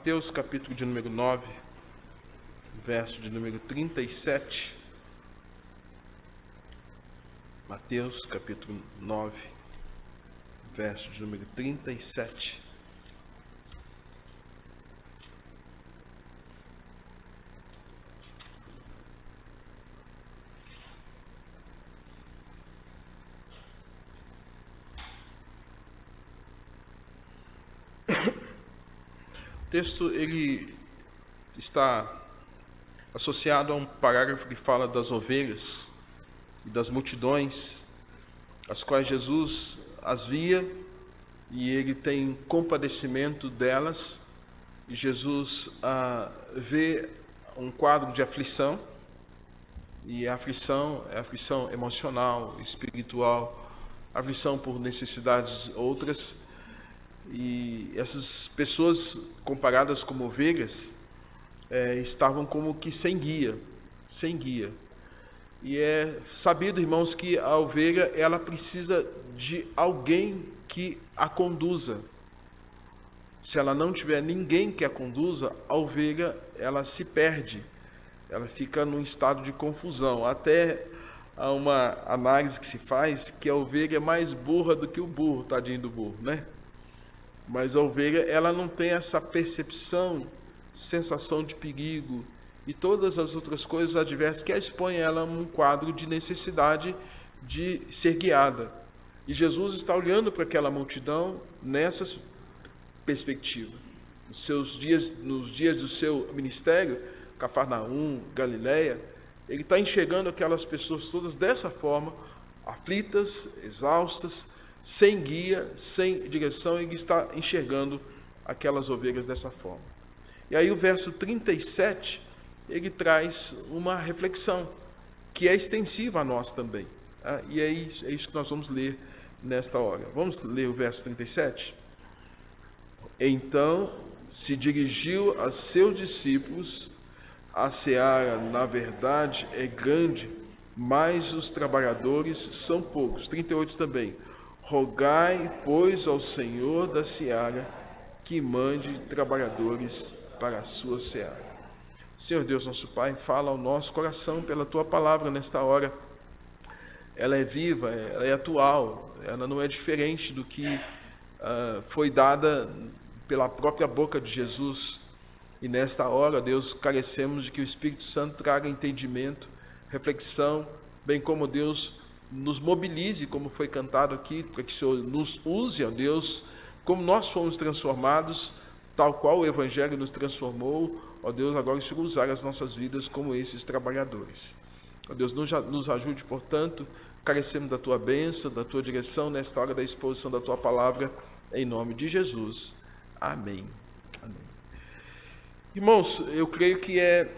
Mateus capítulo de número 9, verso de número 37. Mateus capítulo 9, verso de número 37. O texto ele está associado a um parágrafo que fala das ovelhas e das multidões, as quais Jesus as via e ele tem compadecimento delas. E Jesus vê um quadro de aflição, e a aflição é aflição emocional, espiritual, aflição por necessidades outras. E essas pessoas, comparadas como ovelhas, estavam como que sem guia. E é sabido, irmãos, que a ovelha ela precisa de alguém que a conduza. Se ela não tiver ninguém que a conduza, a ovelha ela se perde, ela fica num estado de confusão. Até há uma análise que se faz que a ovelha é mais burra do que o burro, tadinho do burro, né? Mas a ovelha ela não tem essa percepção, sensação de perigo e todas as outras coisas adversas que a expõem ela a um quadro de necessidade de ser guiada. E Jesus está olhando para aquela multidão nessa perspectiva. Nos dias do seu ministério, Cafarnaum, Galileia, ele está enxergando aquelas pessoas todas dessa forma, aflitas, exaustas, sem guia, sem direção. Ele está enxergando aquelas ovelhas dessa forma. E aí o verso 37, ele traz uma reflexão, que é extensiva a nós também. E é isso que nós vamos ler nesta hora. Vamos ler o verso 37? Então se dirigiu a seus discípulos: a seara, na verdade, é grande, mas os trabalhadores são poucos. 38 também. Rogai, pois, ao Senhor da seara que mande trabalhadores para a sua seara. Senhor Deus, nosso Pai, fala ao nosso coração pela Tua palavra nesta hora. Ela é viva, ela é atual, ela não é diferente do que foi dada pela própria boca de Jesus. E nesta hora, Deus, carecemos de que o Espírito Santo traga entendimento, reflexão, bem como Deus nos mobilize, como foi cantado aqui, para que o Senhor nos use, ó Deus, como nós fomos transformados, tal qual o Evangelho nos transformou, ó Deus, agora o Senhor usar as nossas vidas como esses trabalhadores. Ó Deus, nos ajude, portanto, carecemos da Tua bênção, da Tua direção, nesta hora da exposição da Tua palavra, em nome de Jesus. Amém. Amém. Irmãos, eu creio que é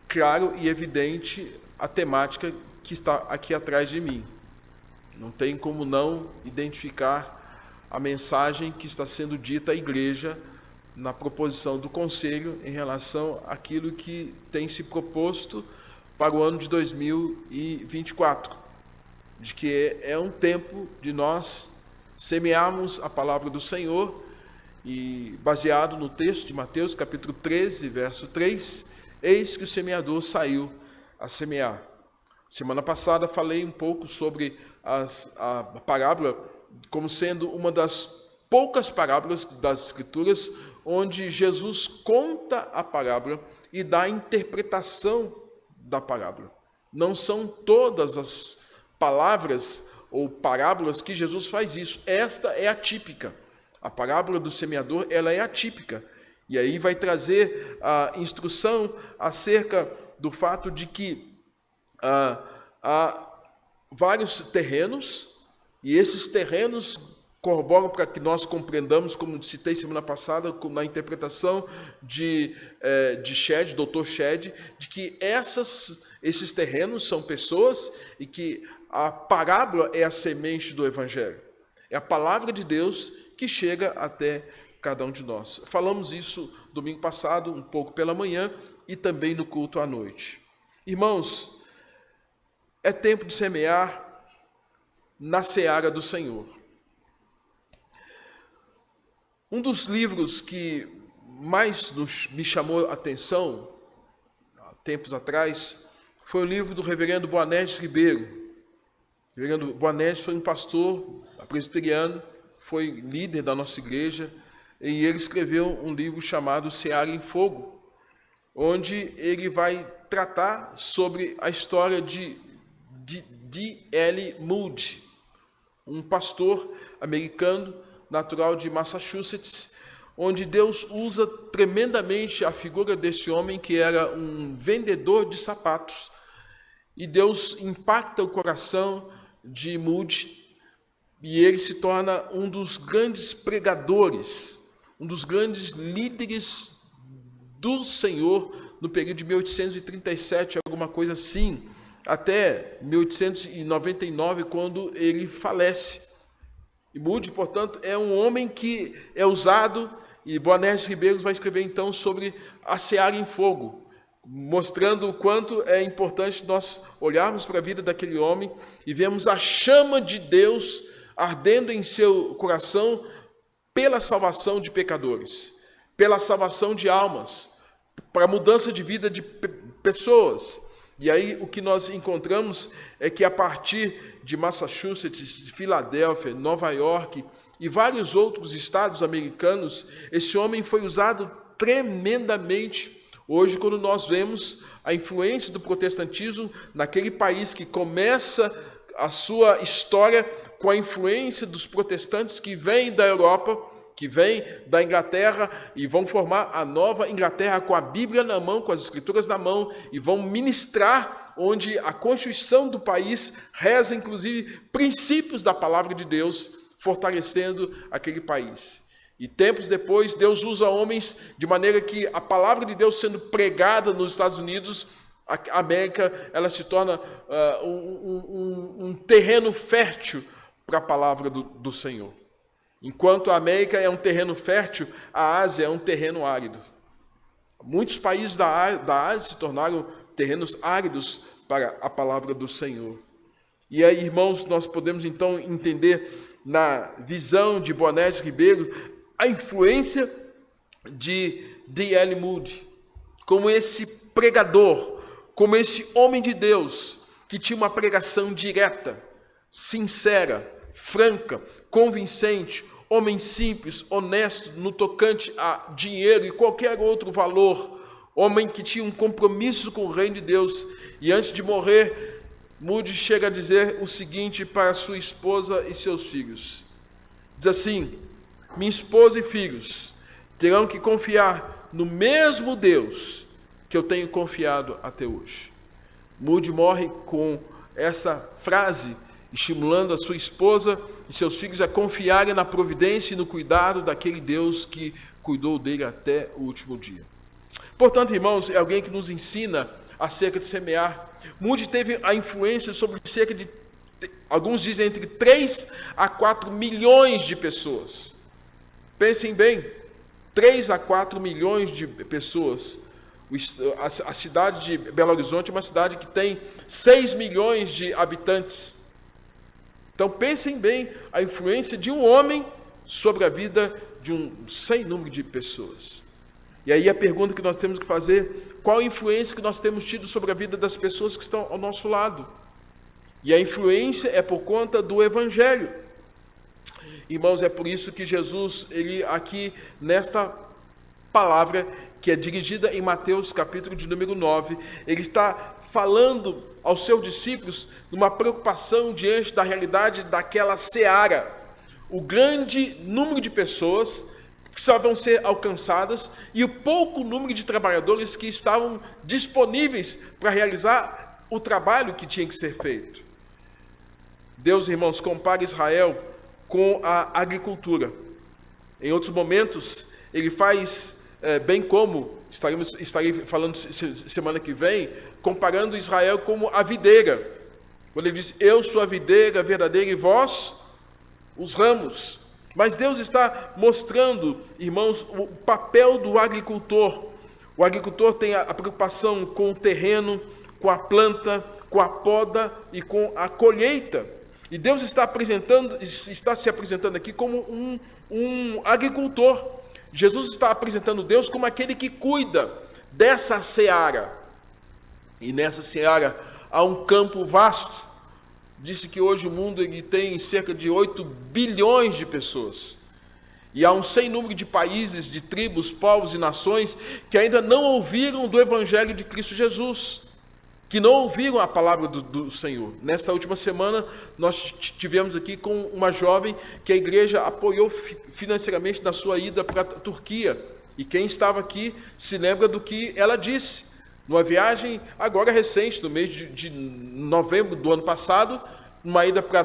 claro e evidente a temática que está aqui atrás de mim. Não tem como não identificar a mensagem que está sendo dita à igreja na proposição do conselho em relação àquilo que tem se proposto para o ano de 2024, de que é um tempo de nós semearmos a palavra do Senhor. E baseado no texto de Mateus capítulo 13, verso 3, eis que o semeador saiu a semear. Semana passada falei um pouco sobre a parábola como sendo uma das poucas parábolas das Escrituras onde Jesus conta a parábola e dá a interpretação da parábola. Não são todas as palavras ou parábolas que Jesus faz isso. Esta é atípica. A parábola do semeador, ela é atípica. E aí vai trazer a instrução acerca do fato de que há vários terrenos, e esses terrenos corroboram para que nós compreendamos, como citei semana passada, na interpretação de Shedd, Dr. Shedd, de que esses terrenos são pessoas e que a parábola é a semente do Evangelho. É a palavra de Deus que chega até cada um de nós. Falamos isso domingo passado, um pouco pela manhã, e também no culto à noite. Irmãos, é tempo de semear na seara do Senhor. Um dos livros que mais me chamou a atenção, há tempos atrás, foi o livro do reverendo Boanerges Ribeiro. O reverendo Boanerges foi um pastor presbiteriano, foi líder da nossa igreja, e ele escreveu um livro chamado Seara em Fogo, onde ele vai tratar sobre a história de D.L. Moody, um pastor americano, natural de Massachusetts, onde Deus usa tremendamente a figura desse homem que era um vendedor de sapatos. E Deus impacta o coração de Moody e ele se torna um dos grandes pregadores, um dos grandes líderes do Senhor no período de 1837, alguma coisa assim, até 1899, quando ele falece. E Moody, portanto, é um homem que é usado, e Boanerges Ribeiro vai escrever então sobre a seara em fogo, mostrando o quanto é importante nós olharmos para a vida daquele homem e vemos a chama de Deus ardendo em seu coração pela salvação de pecadores, pela salvação de almas, para a mudança de vida de pessoas. E aí o que nós encontramos é que a partir de Massachusetts, de Filadélfia, Nova York e vários outros estados americanos, esse homem foi usado tremendamente. Hoje, quando nós vemos a influência do protestantismo naquele país que começa a sua história com a influência dos protestantes que vêm da Europa, que vêm da Inglaterra e vão formar a nova Inglaterra com a Bíblia na mão, com as Escrituras na mão, e vão ministrar onde a Constituição do país reza, inclusive, princípios da palavra de Deus, fortalecendo aquele país. E tempos depois, Deus usa homens de maneira que a palavra de Deus sendo pregada nos Estados Unidos, a América ela se torna um terreno fértil para a palavra do Senhor. Enquanto a América é um terreno fértil, a Ásia é um terreno árido. Muitos países da Ásia se tornaram terrenos áridos para a palavra do Senhor. E aí, irmãos, nós podemos então entender na visão de Boanerges Ribeiro a influência de D.L. Moody, como esse pregador, como esse homem de Deus, que tinha uma pregação direta, sincera, franca, convincente, homem simples, honesto, no tocante a dinheiro e qualquer outro valor, homem que tinha um compromisso com o reino de Deus. E antes de morrer, Moody chega a dizer o seguinte para sua esposa e seus filhos. Diz assim: minha esposa e filhos terão que confiar no mesmo Deus que eu tenho confiado até hoje. Moody morre com essa frase, estimulando a sua esposa e seus filhos a confiarem na providência e no cuidado daquele Deus que cuidou dele até o último dia. Portanto, irmãos, é alguém que nos ensina acerca de semear. Moody teve a influência sobre cerca de, alguns dizem, entre 3 a 4 milhões de pessoas. Pensem bem, 3 a 4 milhões de pessoas. A cidade de Belo Horizonte é uma cidade que tem 6 milhões de habitantes. Então pensem bem a influência de um homem sobre a vida de um sem número de pessoas. E aí a pergunta que nós temos que fazer: qual a influência que nós temos tido sobre a vida das pessoas que estão ao nosso lado? E a influência é por conta do Evangelho. Irmãos, é por isso que Jesus, ele aqui nesta palavra, que é dirigida em Mateus capítulo de número 9, ele está falando aos seus discípulos numa preocupação diante da realidade daquela seara. O grande número de pessoas que precisavam ser alcançadas e o pouco número de trabalhadores que estavam disponíveis para realizar o trabalho que tinha que ser feito. Deus, irmãos, compara Israel com a agricultura. Em outros momentos, ele faz, bem como estarei falando semana que vem, comparando Israel como a videira. Quando ele diz: eu sou a videira verdadeira e vós os ramos. Mas Deus está mostrando, irmãos, o papel do agricultor. O agricultor tem a preocupação com o terreno, com a planta, com a poda e com a colheita. E Deus está se apresentando aqui como um agricultor. Jesus está apresentando Deus como aquele que cuida dessa seara. E nessa seara há um campo vasto. Disse que hoje o mundo ele tem cerca de 8 bilhões de pessoas. E há um sem número de países, de tribos, povos e nações que ainda não ouviram do Evangelho de Cristo Jesus, que não ouviram a palavra do Senhor. Nesta última semana, nós tivemos aqui com uma jovem que a igreja apoiou financeiramente na sua ida para a Turquia. E quem estava aqui se lembra do que ela disse. Numa viagem agora recente, no mês de novembro do ano passado, numa ida para a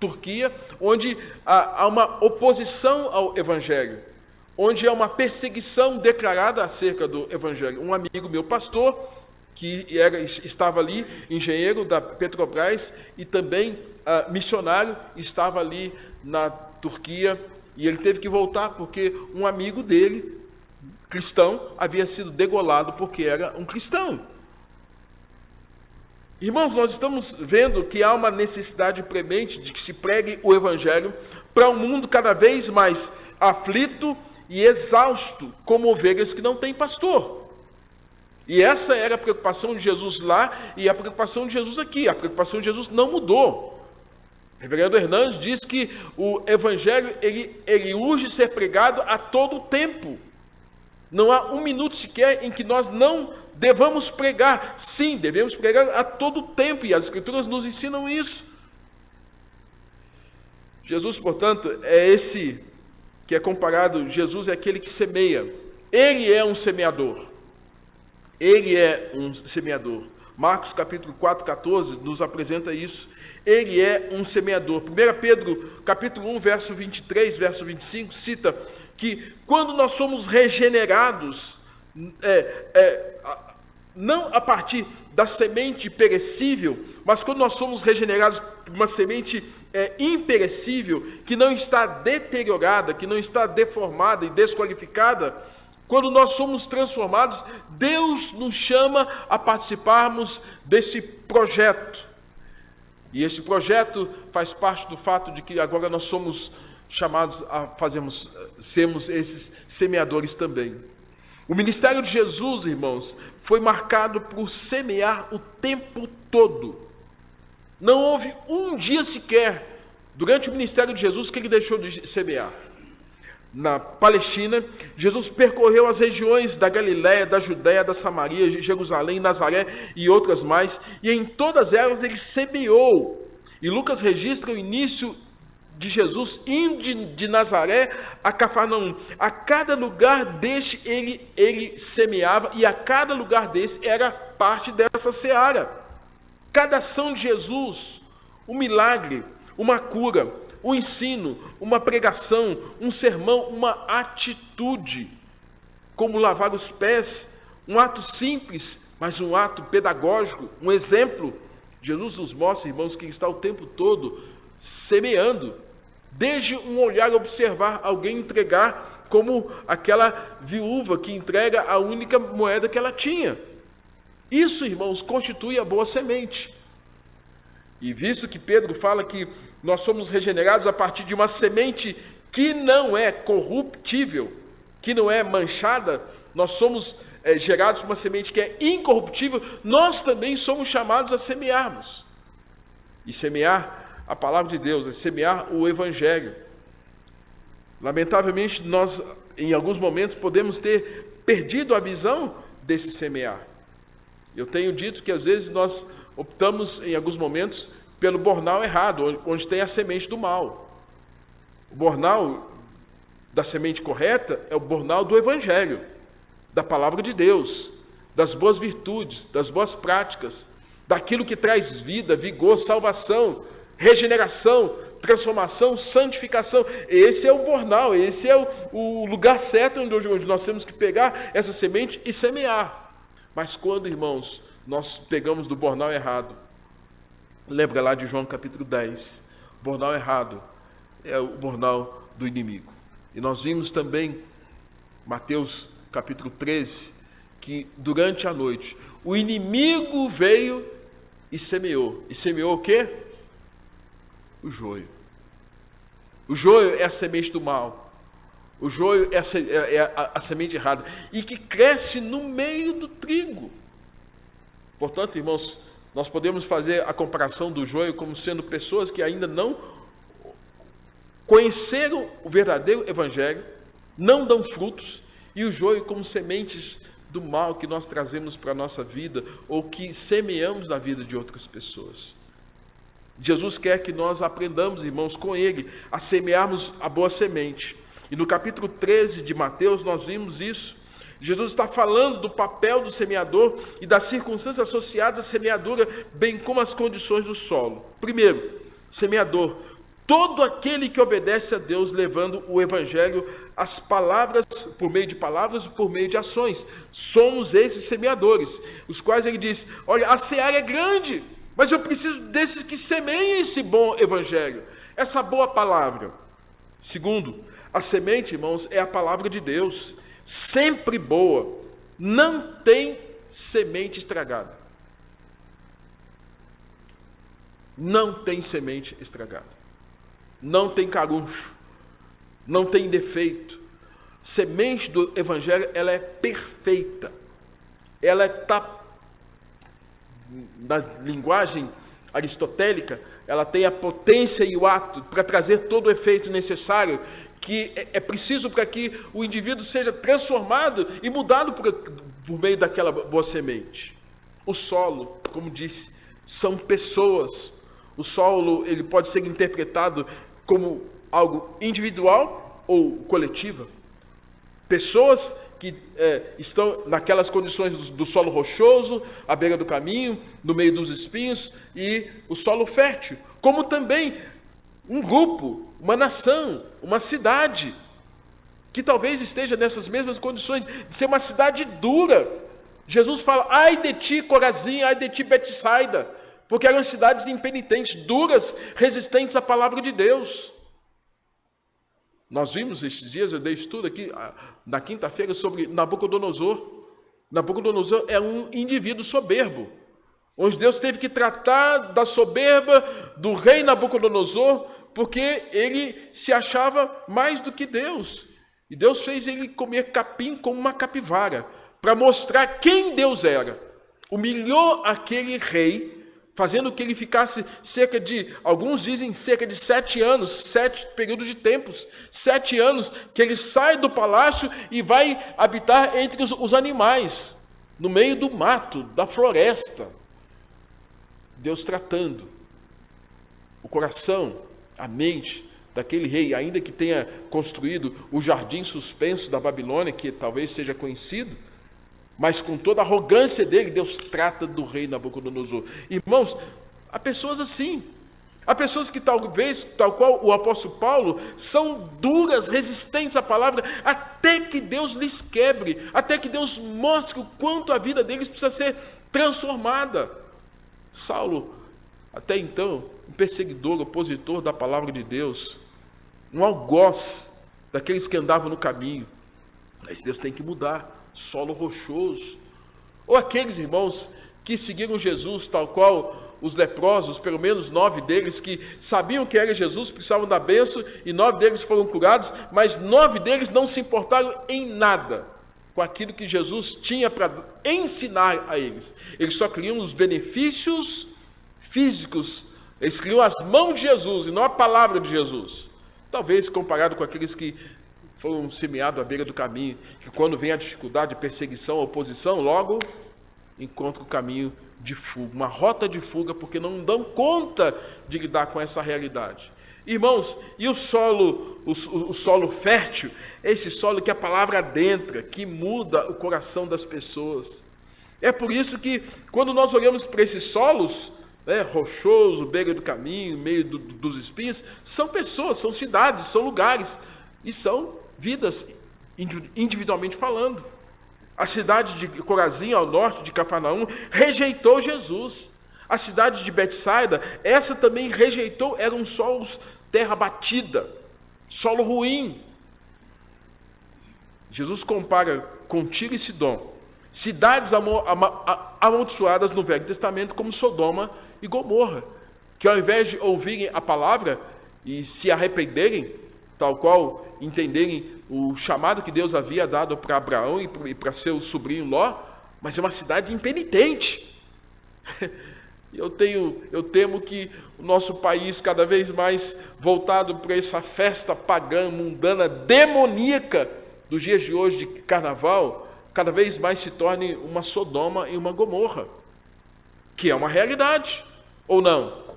Turquia, onde há uma oposição ao Evangelho, onde há uma perseguição declarada acerca do Evangelho. Um amigo meu, pastor, que estava ali, engenheiro da Petrobras e também missionário, estava ali na Turquia, e ele teve que voltar porque um amigo dele, cristão, havia sido degolado porque era um cristão. Irmãos, nós estamos vendo que há uma necessidade premente de que se pregue o Evangelho para um mundo cada vez mais aflito e exausto, como ovelhas que não têm pastor. E essa era a preocupação de Jesus lá e a preocupação de Jesus aqui. A preocupação de Jesus não mudou. O reverendo Hernandes diz que o Evangelho ele urge ser pregado a todo tempo. Não há um minuto sequer em que nós não devamos pregar. Sim, devemos pregar a todo tempo, e as Escrituras nos ensinam isso. Jesus, portanto, é esse que é comparado, Jesus é aquele que semeia. Ele é um semeador. Ele é um semeador. Marcos capítulo 4, 14 nos apresenta isso. Ele é um semeador. 1 Pedro capítulo 1, verso 23, verso 25, cita que quando nós somos regenerados, não a partir da semente perecível, mas quando nós somos regenerados por uma semente imperecível, que não está deteriorada, que não está deformada e desqualificada, quando nós somos transformados, Deus nos chama a participarmos desse projeto. E esse projeto faz parte do fato de que agora nós somos chamados a sermos esses semeadores também. O ministério de Jesus, irmãos, foi marcado por semear o tempo todo. Não houve um dia sequer, durante o ministério de Jesus, que ele deixou de semear. Na Palestina, Jesus percorreu as regiões da Galiléia, da Judéia, da Samaria, Jerusalém, Nazaré e outras mais, e em todas elas ele semeou. E Lucas registra o início de Jesus indo de Nazaré a Cafarnaum. A cada lugar deste ele semeava, e a cada lugar desse era parte dessa seara. Cada ação de Jesus, um milagre, uma cura, um ensino, uma pregação, um sermão, uma atitude, como lavar os pés, um ato simples, mas um ato pedagógico, um exemplo. Jesus nos mostra, irmãos, que está o tempo todo semeando, desde um olhar observar alguém entregar, como aquela viúva que entrega a única moeda que ela tinha. Isso, irmãos, constitui a boa semente. E visto que Pedro fala que nós somos regenerados a partir de uma semente que não é corruptível, que não é manchada, nós somos gerados por uma semente que é incorruptível, nós também somos chamados a semearmos. E semear a palavra de Deus, é semear o Evangelho. Lamentavelmente, nós, em alguns momentos, podemos ter perdido a visão desse semear. Eu tenho dito que, às vezes, nós optamos, em alguns momentos, pelo bornal errado, onde tem a semente do mal. O bornal da semente correta é o bornal do Evangelho, da palavra de Deus, das boas virtudes, das boas práticas, daquilo que traz vida, vigor, salvação, regeneração, transformação, santificação. Esse é o bornal, esse é o lugar certo onde nós temos que pegar essa semente e semear. Mas quando, irmãos, nós pegamos do bornal errado, lembra lá de João capítulo 10, o bornal errado é o bornal do inimigo. E nós vimos também, Mateus capítulo 13, que durante a noite, o inimigo veio e semeou. E semeou o quê? O joio. O joio é a semente do mal. O joio é a semente errada. E que cresce no meio do trigo. Portanto, irmãos, nós podemos fazer a comparação do joio como sendo pessoas que ainda não conheceram o verdadeiro evangelho, não dão frutos, e o joio como sementes do mal que nós trazemos para a nossa vida, ou que semeamos na vida de outras pessoas. Jesus quer que nós aprendamos, irmãos, com Ele, a semearmos a boa semente. E no capítulo 13 de Mateus nós vimos isso. Jesus está falando do papel do semeador e das circunstâncias associadas à semeadura, bem como as condições do solo. Primeiro, semeador, todo aquele que obedece a Deus, levando o evangelho às palavras, por meio de palavras e por meio de ações. Somos esses semeadores, os quais ele diz: olha, a seara é grande, mas eu preciso desses que semeiem esse bom evangelho, essa boa palavra. Segundo, a semente, irmãos, é a palavra de Deus, sempre boa, não tem semente estragada. Não tem semente estragada. Não tem caruncho. Não tem defeito. Semente do evangelho, ela é perfeita. Ela está, na linguagem aristotélica, ela tem a potência e o ato para trazer todo o efeito necessário que é preciso para que o indivíduo seja transformado e mudado por meio daquela boa semente. O solo, como disse, são pessoas. O solo, ele pode ser interpretado como algo individual ou coletivo. Pessoas que estão naquelas condições do solo rochoso, à beira do caminho, no meio dos espinhos, e o solo fértil, como também um grupo, uma nação, uma cidade, que talvez esteja nessas mesmas condições de ser uma cidade dura. Jesus fala: ai de ti, Corazim, ai de ti, Betsaida, porque eram cidades impenitentes, duras, resistentes à palavra de Deus. Nós vimos esses dias, eu dei estudo aqui na quinta-feira sobre Nabucodonosor. Nabucodonosor é um indivíduo soberbo, onde Deus teve que tratar da soberba do rei Nabucodonosor, porque ele se achava mais do que Deus. E Deus fez ele comer capim como uma capivara, para mostrar quem Deus era. Humilhou aquele rei, fazendo que ele ficasse cerca de, alguns dizem, cerca de 7 anos, 7 períodos de tempos, 7 anos, que ele sai do palácio e vai habitar entre os animais, no meio do mato, da floresta. Deus tratando o coração, a mente daquele rei, ainda que tenha construído o jardim suspenso da Babilônia, que talvez seja conhecido, mas com toda a arrogância dele, Deus trata do rei Nabucodonosor. Irmãos, há pessoas assim, há pessoas que talvez, tal qual o apóstolo Paulo, são duras, resistentes à palavra, até que Deus lhes quebre, até que Deus mostre o quanto a vida deles precisa ser transformada. Saulo, até então, um perseguidor, opositor da palavra de Deus, um algoz daqueles que andavam no caminho, mas Deus tem que mudar. Solo rochoso, ou aqueles irmãos que seguiram Jesus, tal qual os leprosos, pelo menos 9 deles que sabiam que era Jesus, precisavam da bênção, e 9 deles foram curados, mas 9 deles não se importaram em nada com aquilo que Jesus tinha para ensinar a eles. Eles só queriam os benefícios físicos, eles queriam as mãos de Jesus e não a palavra de Jesus. Talvez comparado com aqueles que foram semeados à beira do caminho, que quando vem a dificuldade, a perseguição, a oposição, logo encontram o caminho de fuga, uma rota de fuga, porque não dão conta de lidar com essa realidade. Irmãos, e o solo fértil, esse solo que a palavra adentra, que muda o coração das pessoas. É por isso que, quando nós olhamos para esses solos, rochoso, beira do caminho, meio dos espinhos, são pessoas, são cidades, são lugares, e são vidas, individualmente falando. A cidade de Corazim, ao norte de Cafarnaum, rejeitou Jesus. A cidade de Betsaida, essa também rejeitou, eram solos, terra batida, solo ruim. Jesus compara com Tiro e Sidom, cidades amaldiçoadas no Velho Testamento, como Sodoma e Gomorra. que ao invés de ouvirem a palavra e se arrependerem, tal qual entenderem o chamado que Deus havia dado para Abraão e para seu sobrinho Ló, mas é uma cidade impenitente. Eu temo que o nosso país, cada vez mais voltado para essa festa pagã, mundana, demoníaca dos dias de hoje, de carnaval, cada vez mais se torne uma Sodoma e uma Gomorra, que é uma realidade, ou não?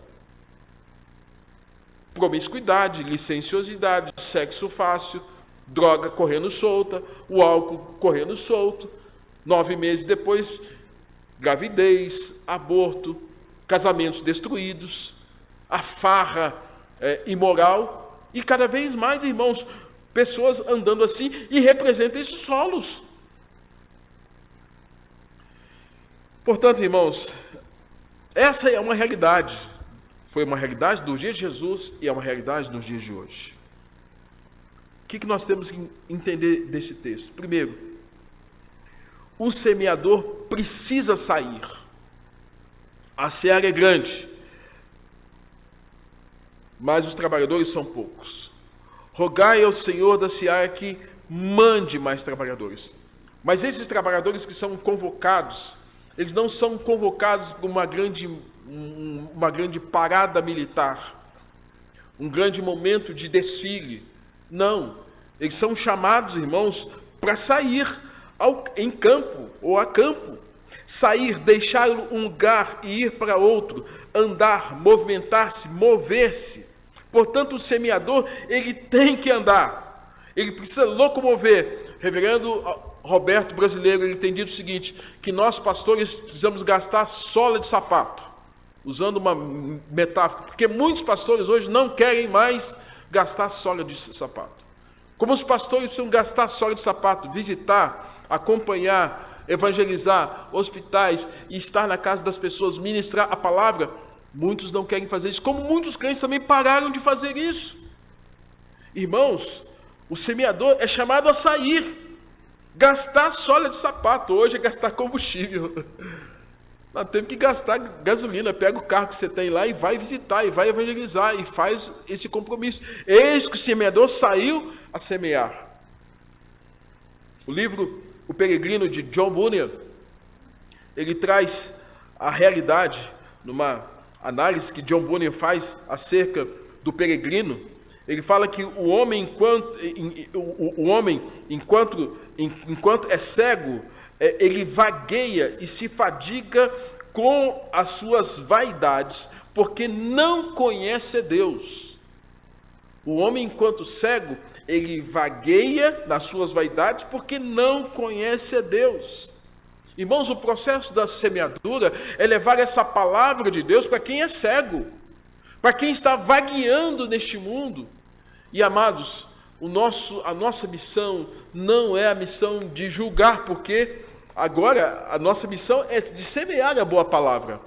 Promiscuidade, licenciosidade, sexo fácil, droga correndo solta, o álcool correndo solto, 9 meses depois, gravidez, aborto, casamentos destruídos, a farra imoral, e cada vez mais, irmãos, pessoas andando assim e representam esses solos. Portanto, irmãos, essa é uma realidade. Foi uma realidade dos dias de Jesus e é uma realidade dos dias de hoje. O que nós temos que entender desse texto? Primeiro, o semeador precisa sair. A seara é grande, mas os trabalhadores são poucos. Rogai ao Senhor da seara que mande mais trabalhadores. Mas esses trabalhadores que são convocados, eles não são convocados por uma grande parada militar, um grande momento de desfile. Não, eles são chamados, irmãos, para sair em campo ou a campo. Sair, deixar um lugar e ir para outro, andar, movimentar-se, mover-se. Portanto, o semeador, ele tem que andar, ele precisa locomover. Reverendo Roberto Brasileiro, ele tem dito o seguinte, que nós pastores precisamos gastar sola de sapato, usando uma metáfora, porque muitos pastores hoje não querem mais gastar sola de sapato. Como os pastores precisam gastar sola de sapato, visitar, acompanhar, evangelizar hospitais e estar na casa das pessoas, ministrar a palavra, muitos não querem fazer isso, como muitos crentes também pararam de fazer isso. Irmãos, o semeador é chamado a sair, gastar sola de sapato, hoje é gastar combustível. Nós temos que gastar gasolina, pega o carro que você tem lá e vai visitar, e vai evangelizar, e faz esse compromisso. Eis que o semeador saiu a semear. O livro O Peregrino, de John Bunyan, ele traz a realidade, numa análise que John Bunyan faz acerca do peregrino. Ele fala que o homem, enquanto é cego, ele vagueia e se fadiga com as suas vaidades, porque não conhece Deus. O homem, enquanto cego, ele vagueia nas suas vaidades porque não conhece a Deus. Irmãos, o processo da semeadura é levar essa palavra de Deus para quem é cego, para quem está vagueando neste mundo. E, amados, a nossa missão não é a missão de julgar, porque agora a nossa missão é de semear a boa palavra.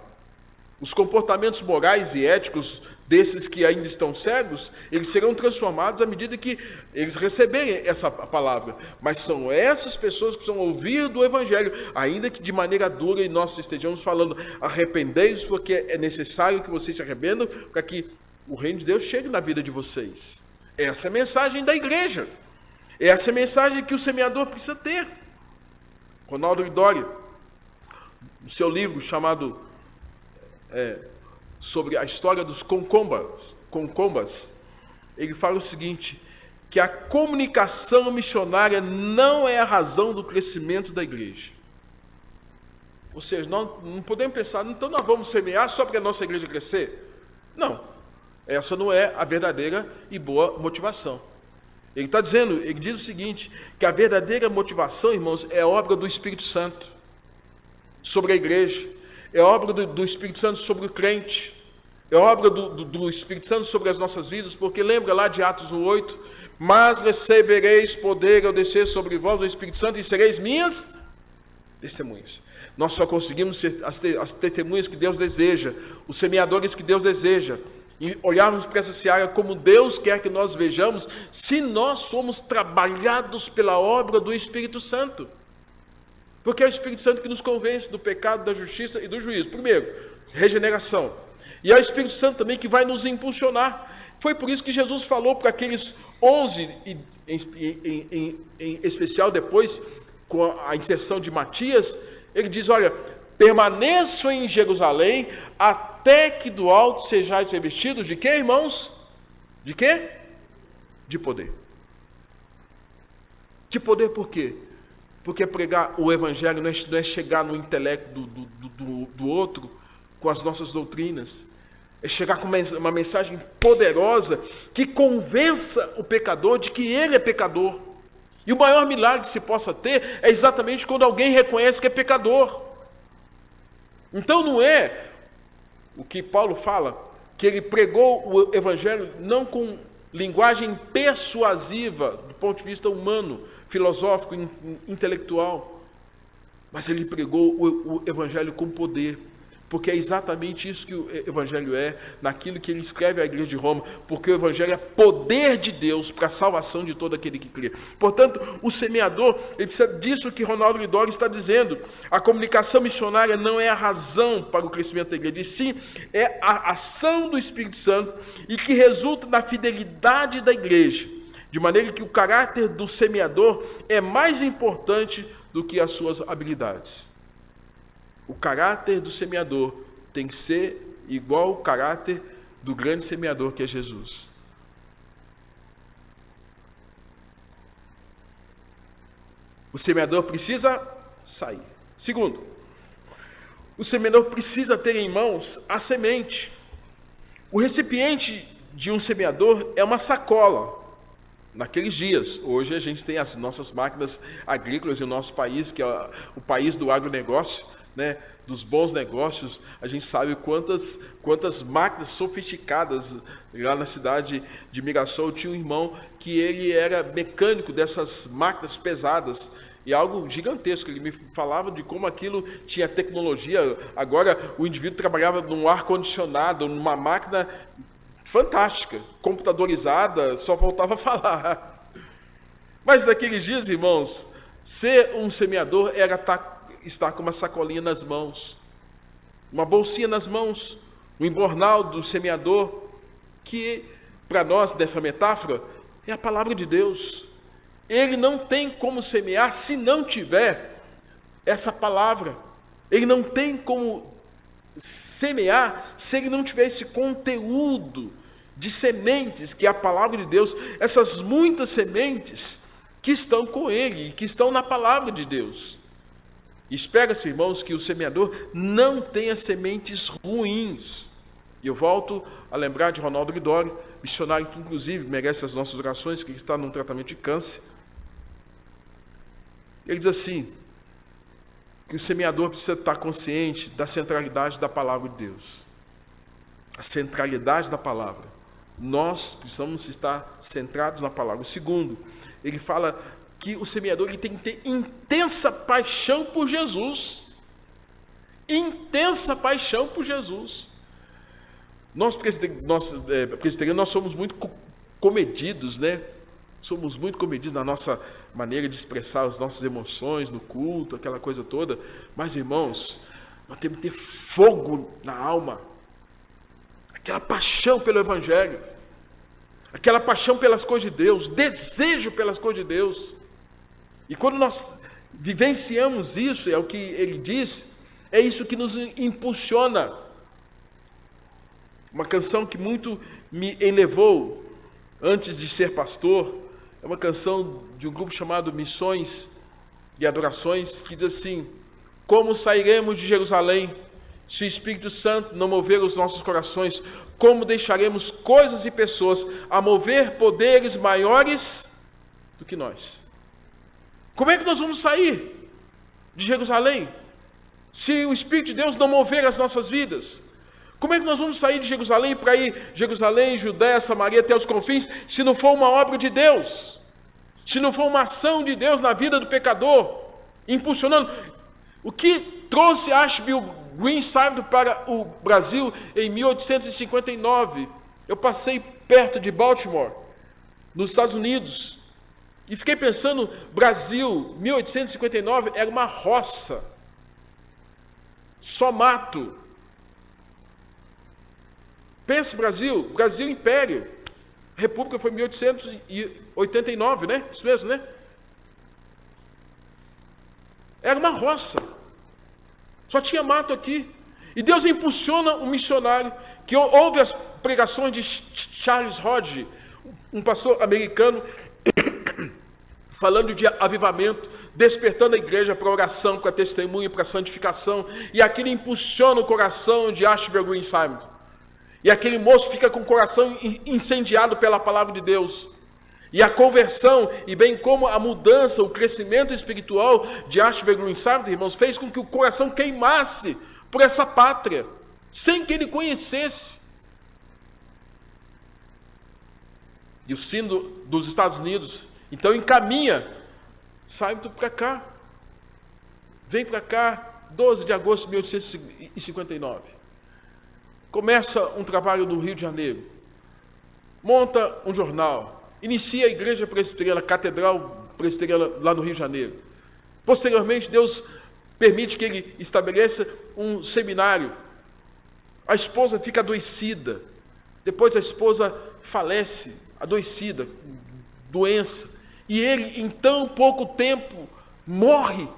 Os comportamentos morais e éticos desses que ainda estão cegos, eles serão transformados à medida que eles receberem essa palavra. Mas são essas pessoas que precisam ouvir do Evangelho, ainda que de maneira dura, e nós estejamos falando, arrependei-vos, porque é necessário que vocês se arrependam, para que o reino de Deus chegue na vida de vocês. Essa é a mensagem da igreja. Essa é a mensagem que o semeador precisa ter. Ronaldo Lidório, no seu livro chamado sobre a história dos concombas, ele fala o seguinte, que a comunicação missionária não é a razão do crescimento da igreja. Ou seja, nós não podemos pensar, então nós vamos semear só para a nossa igreja crescer? Não, essa não é a verdadeira e boa motivação. Ele está dizendo, ele diz o seguinte, que a verdadeira motivação, irmãos, é a obra do Espírito Santo sobre a igreja, é a obra do Espírito Santo sobre o crente, é a obra do Espírito Santo sobre as nossas vidas, porque lembra lá de Atos 1:8, mas recebereis poder ao descer sobre vós o Espírito Santo e sereis minhas testemunhas. Nós só conseguimos ser as testemunhas que Deus deseja, os semeadores que Deus deseja, e olharmos para essa seara como Deus quer que nós vejamos, se nós somos trabalhados pela obra do Espírito Santo. Porque é o Espírito Santo que nos convence do pecado, da justiça e do juízo. Primeiro, regeneração. E é o Espírito Santo também que vai nos impulsionar. Foi por isso que Jesus falou para aqueles 11, em especial depois, com a inserção de Matias, ele diz, olha, permaneçam em Jerusalém até que do alto sejais revestidos de quê, irmãos? De quê? De poder. De poder por quê? Porque pregar o evangelho não é chegar no intelecto do outro com as nossas doutrinas. É chegar com uma mensagem poderosa que convença o pecador de que ele é pecador. E o maior milagre que se possa ter é exatamente quando alguém reconhece que é pecador. Então não é o que Paulo fala, que ele pregou o evangelho não com linguagem persuasiva, do ponto de vista humano, filosófico, intelectual, mas ele pregou o evangelho com poder, porque é exatamente isso que o evangelho é, naquilo que ele escreve à igreja de Roma, porque o evangelho é poder de Deus para a salvação de todo aquele que crê. Portanto, o semeador, ele precisa disso que Ronaldo Lidori está dizendo. A comunicação missionária não é a razão para o crescimento da igreja, e sim é a ação do Espírito Santo e que resulta na fidelidade da igreja, de maneira que o caráter do semeador é mais importante do que as suas habilidades. O caráter do semeador tem que ser igual ao caráter do grande semeador que é Jesus. O semeador precisa sair. Segundo, o semeador precisa ter em mãos a semente. O recipiente de um semeador é uma sacola. Naqueles dias, hoje a gente tem as nossas máquinas agrícolas em o nosso país, que é o país do agronegócio, né, dos bons negócios. A gente sabe quantas máquinas sofisticadas. Lá na cidade de Mirassol tinha um irmão que ele era mecânico dessas máquinas pesadas, e algo gigantesco. Ele me falava de como aquilo tinha tecnologia. Agora o indivíduo trabalhava num ar-condicionado, numa máquina fantástica, computadorizada, só faltava falar. Mas naqueles dias, irmãos, ser um semeador era estar com uma sacolinha nas mãos, uma bolsinha nas mãos, um embornal do semeador, que para nós, dessa metáfora, é a palavra de Deus. Ele não tem como semear se não tiver essa palavra. Ele não tem como semear se ele não tiver esse conteúdo de sementes, que é a palavra de Deus, essas muitas sementes que estão com ele, que estão na palavra de Deus. Espera-se, irmãos, que o semeador não tenha sementes ruins. E eu volto a lembrar de Ronaldo Lidori, missionário que inclusive merece as nossas orações, que está num tratamento de câncer. Ele diz assim, que o semeador precisa estar consciente da centralidade da palavra de Deus. A centralidade da palavra. Nós precisamos estar centrados na palavra. Segundo, ele fala que o semeador ele tem que ter intensa paixão por Jesus. Intensa paixão por Jesus. Nós presbiterianos, nós somos muito comedidos, né? Somos muito comedidos na nossa maneira de expressar as nossas emoções no culto, aquela coisa toda. Mas, irmãos, nós temos que ter fogo na alma. Aquela paixão pelo evangelho. Aquela paixão pelas coisas de Deus. Desejo pelas coisas de Deus. E quando nós vivenciamos isso, é o que ele diz, é isso que nos impulsiona. Uma canção que muito me elevou antes de ser pastor, é uma canção de um grupo chamado Missões e Adorações, que diz assim: como sairemos de Jerusalém, se o Espírito Santo não mover os nossos corações? Como deixaremos coisas e pessoas a mover poderes maiores do que nós? Como é que nós vamos sair de Jerusalém, se o Espírito de Deus não mover as nossas vidas? Como é que nós vamos sair de Jerusalém para ir Jerusalém, Judéia, Samaria, até os confins, se não for uma obra de Deus? Se não for uma ação de Deus na vida do pecador, impulsionando? O que trouxe Ashby Greenside para o Brasil em 1859? Eu passei perto de Baltimore, nos Estados Unidos, e fiquei pensando, Brasil, 1859, era uma roça, só mato. Pense Brasil Império. A República foi em 1889, né? Isso mesmo, né? Era uma roça. Só tinha mato aqui. E Deus impulsiona um missionário que ouve as pregações de Charles Hodge, um pastor americano, falando de avivamento, despertando a igreja para oração, para testemunho, para santificação. E aquilo impulsiona o coração de Ashbury Green Simon. E aquele moço fica com o coração incendiado pela palavra de Deus. E a conversão, e bem como a mudança, o crescimento espiritual de Ashbury Green Simon, irmãos, fez com que o coração queimasse por essa pátria, sem que ele conhecesse. E o sino dos Estados Unidos, então, encaminha Simon para cá. Vem para cá, 12 de agosto de 1859. Começa um trabalho no Rio de Janeiro. Monta um jornal. Inicia a igreja presbiteriana, catedral presbiteriana lá no Rio de Janeiro. Posteriormente, Deus permite que ele estabeleça um seminário. A esposa fica adoecida. Depois a esposa falece, adoecida, doença. E ele, em tão pouco tempo, morre.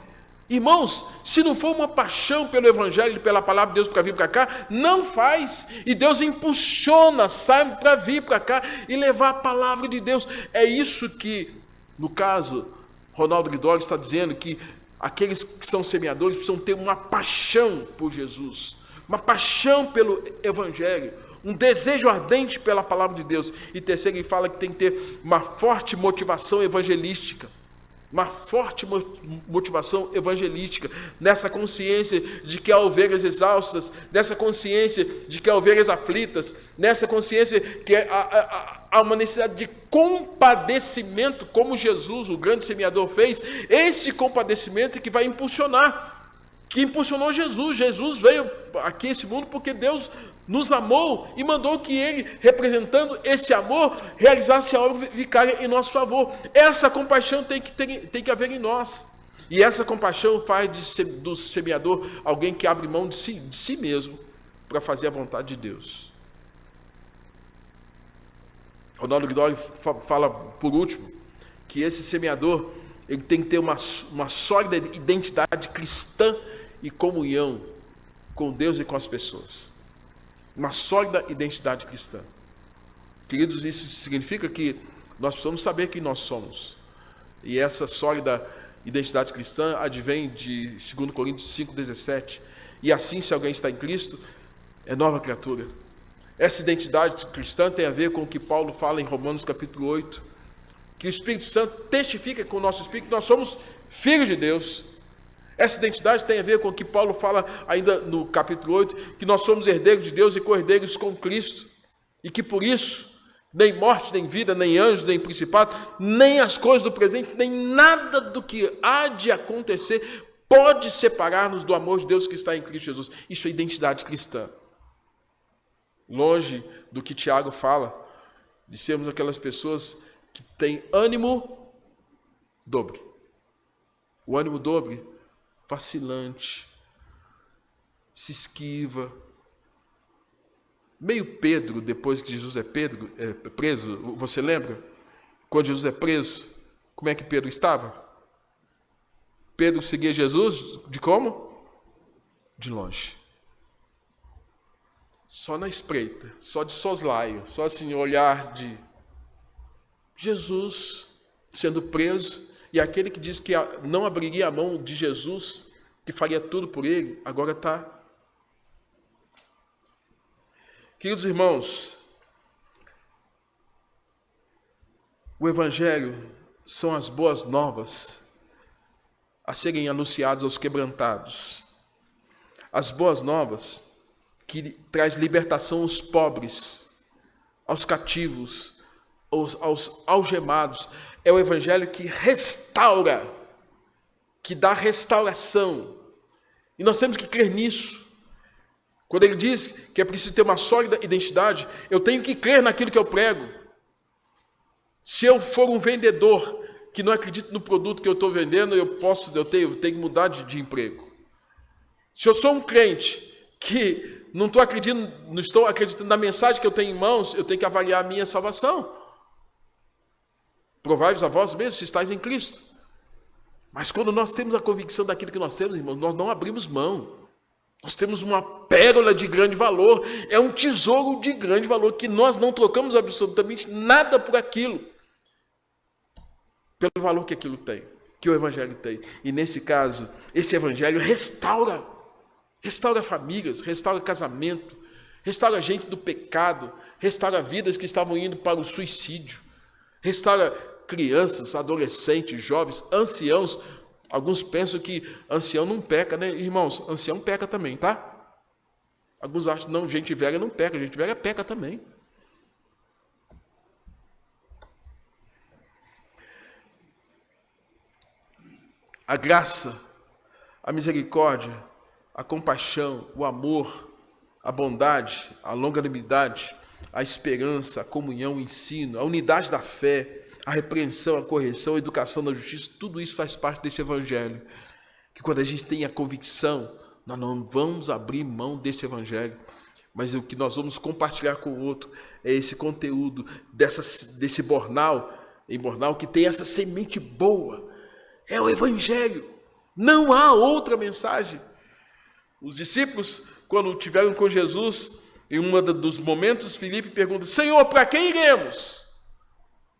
Irmãos, se não for uma paixão pelo Evangelho e pela palavra de Deus para vir para cá, não faz. E Deus impulsiona, sabe, para vir para cá e levar a palavra de Deus. É isso que, no caso, Ronaldo Lidório está dizendo, que aqueles que são semeadores precisam ter uma paixão por Jesus, uma paixão pelo Evangelho, um desejo ardente pela palavra de Deus. E terceiro, ele fala que tem que ter uma forte motivação evangelística. Uma forte motivação evangelística, nessa consciência de que há ovelhas exaustas, nessa consciência de que há ovelhas aflitas, nessa consciência que há uma necessidade de compadecimento, como Jesus, o grande semeador, fez. Esse compadecimento que vai impulsionar, que impulsionou Jesus. Jesus veio aqui a esse mundo porque Deus nos amou e mandou que ele, representando esse amor, realizasse a obra vicária em nosso favor. Essa compaixão tem que haver em nós. E essa compaixão faz do semeador alguém que abre mão de si mesmo para fazer a vontade de Deus. Ronaldo Lidório fala, por último, que esse semeador ele tem que ter uma sólida identidade cristã e comunhão com Deus e com as pessoas. Uma sólida identidade cristã. Queridos, isso significa que nós precisamos saber quem nós somos. E essa sólida identidade cristã advém de 2 Coríntios 5,17. E assim, se alguém está em Cristo, é nova criatura. Essa identidade cristã tem a ver com o que Paulo fala em Romanos capítulo 8, que o Espírito Santo testifica com o nosso espírito que nós somos filhos de Deus. Essa identidade tem a ver com o que Paulo fala ainda no capítulo 8, que nós somos herdeiros de Deus e co-herdeiros com Cristo, e que por isso, nem morte, nem vida, nem anjos, nem principado, nem as coisas do presente, nem nada do que há de acontecer pode separar-nos do amor de Deus que está em Cristo Jesus. Isso é identidade cristã. Longe do que Tiago fala, de sermos aquelas pessoas que têm ânimo dobre. O ânimo dobre, vacilante, se esquiva. Meio Pedro, depois que Jesus é preso, você lembra? Quando Jesus é preso, como é que Pedro estava? Pedro seguia Jesus de como? De longe. Só na espreita, só de soslaio, só assim, olhar de Jesus sendo preso. E aquele que diz que não abriria a mão de Jesus, que faria tudo por ele, agora está. Queridos irmãos, o Evangelho são as boas novas a serem anunciadas aos quebrantados. As boas novas que traz libertação aos pobres, aos cativos, aos algemados. É o Evangelho que restaura, que dá restauração. E nós temos que crer nisso. Quando ele diz que é preciso ter uma sólida identidade, eu tenho que crer naquilo que eu prego. Se eu for um vendedor que não acredita no produto que eu estou vendendo, eu tenho que mudar de emprego. Se eu sou um crente que não estou acreditando na mensagem que eu tenho em mãos, eu tenho que avaliar a minha salvação. Provai-vos a vós mesmos se estáis em Cristo. Mas quando nós temos a convicção daquilo que nós temos, irmãos, nós não abrimos mão. Nós temos uma pérola de grande valor, é um tesouro de grande valor, que nós não trocamos absolutamente nada por aquilo, pelo valor que aquilo tem, que o Evangelho tem. E nesse caso, esse Evangelho restaura famílias, restaura casamento, restaura gente do pecado, restaura vidas que estavam indo para o suicídio, restaura crianças, adolescentes, jovens, anciãos. Alguns pensam que ancião não peca, né? Irmãos, ancião peca também, tá? Alguns acham, não, gente velha não peca, gente velha peca também. A graça, a misericórdia, a compaixão, o amor, a bondade, a longanimidade, a esperança, a comunhão, o ensino, a unidade da fé, a repreensão, a correção, a educação na justiça, tudo isso faz parte desse Evangelho. Que quando a gente tem a convicção, nós não vamos abrir mão desse Evangelho, mas o que nós vamos compartilhar com o outro é esse conteúdo desse bornal, que tem essa semente boa, é o Evangelho. Não há outra mensagem. Os discípulos, quando estiveram com Jesus, em um dos momentos, Filipe pergunta: Senhor, para quem iremos?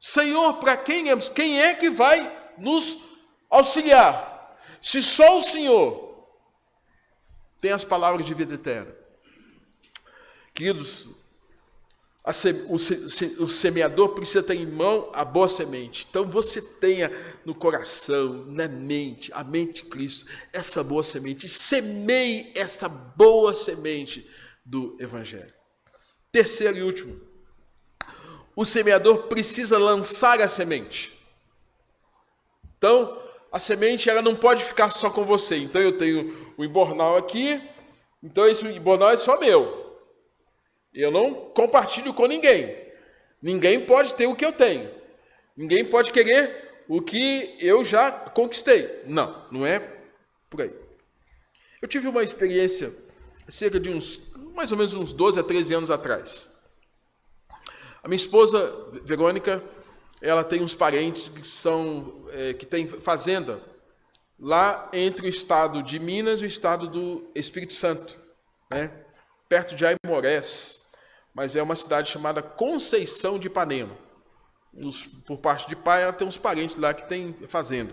Senhor, para quem iremos? Quem é que vai nos auxiliar? Se só o Senhor tem as palavras de vida eterna. Queridos, o semeador precisa ter em mão a boa semente. Então você tenha no coração, na mente, a mente de Cristo, essa boa semente. E semeie essa boa semente do Evangelho. Terceiro e último. O semeador precisa lançar a semente. Então, a semente ela não pode ficar só com você. Então, eu tenho o embornal aqui. Então, esse embornal é só meu. Eu não compartilho com ninguém. Ninguém pode ter o que eu tenho. Ninguém pode querer o que eu já conquistei. Não, não é por aí. Eu tive uma experiência cerca de mais ou menos uns 12 a 13 anos atrás. A minha esposa, Verônica, ela tem uns parentes que têm fazenda lá entre o estado de Minas e o estado do Espírito Santo, né? Perto de Aimorés, mas é uma cidade chamada Conceição de Ipanema. Por parte de pai, ela tem uns parentes lá que têm fazenda.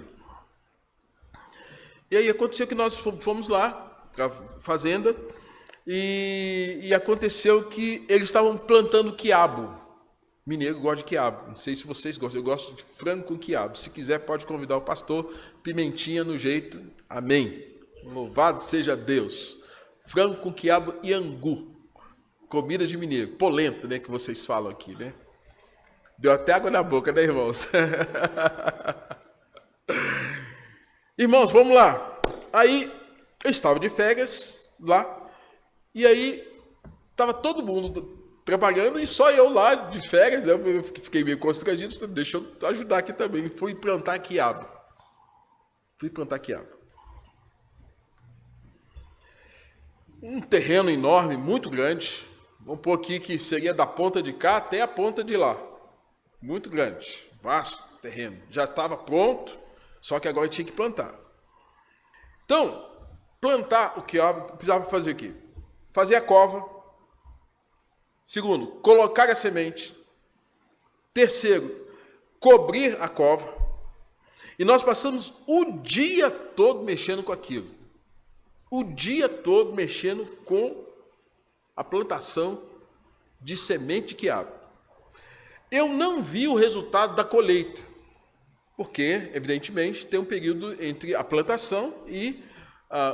E aí aconteceu que nós fomos lá para a fazenda e aconteceu que eles estavam plantando quiabo. Mineiro gosta de quiabo. Não sei se vocês gostam. Eu gosto de frango com quiabo. Se quiser, pode convidar o pastor. Pimentinha no jeito. Amém. Louvado seja Deus. Frango com quiabo e angu. Comida de mineiro. Polenta, né? Que vocês falam aqui, né? Deu até água na boca, né, irmãos? Irmãos, vamos lá. Aí, eu estava de férias lá. E aí, estava todo mundo trabalhando e só eu lá de férias, né? Eu fiquei meio constrangido, deixa eu ajudar aqui também. Fui plantar quiabo. Um terreno enorme, muito grande. Vamos pôr aqui que seria da ponta de cá até a ponta de lá. Muito grande, vasto terreno. Já estava pronto, só que agora eu tinha que plantar. Então, plantar o quiabo, precisava fazer o quê? Fazer a cova. Segundo, colocar a semente. Terceiro, cobrir a cova. E nós passamos o dia todo mexendo com aquilo. O dia todo mexendo com a plantação de semente de quiabo. Eu não vi o resultado da colheita, porque, evidentemente, tem um período entre a plantação e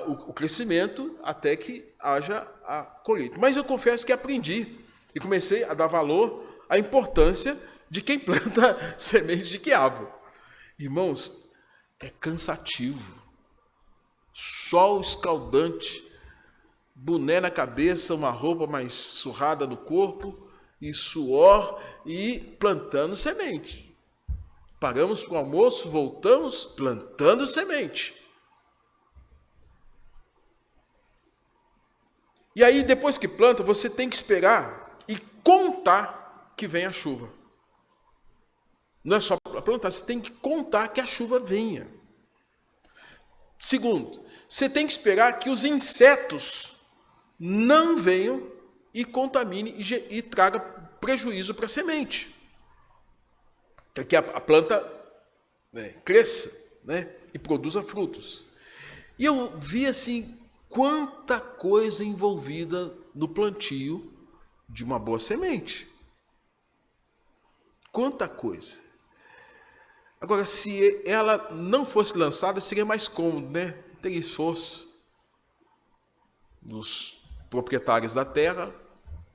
o crescimento até que haja a colheita. Mas eu confesso que aprendi. E comecei a dar valor à importância de quem planta semente de quiabo. Irmãos, é cansativo. Sol escaldante, boné na cabeça, uma roupa mais surrada no corpo, e suor, e plantando semente. Paramos para o almoço, voltamos plantando semente. E aí, depois que planta, você tem que esperar e contar que vem a chuva. Não é só plantar, você tem que contar que a chuva venha. Segundo, você tem que esperar que os insetos não venham e contamine e traga prejuízo para a semente. Para que a planta, né, cresça, né, e produza frutos. E eu vi assim, quanta coisa envolvida no plantio de uma boa semente. Quanta coisa. Agora, se ela não fosse lançada, seria mais cômodo, né? Não teria esforço dos proprietários da terra.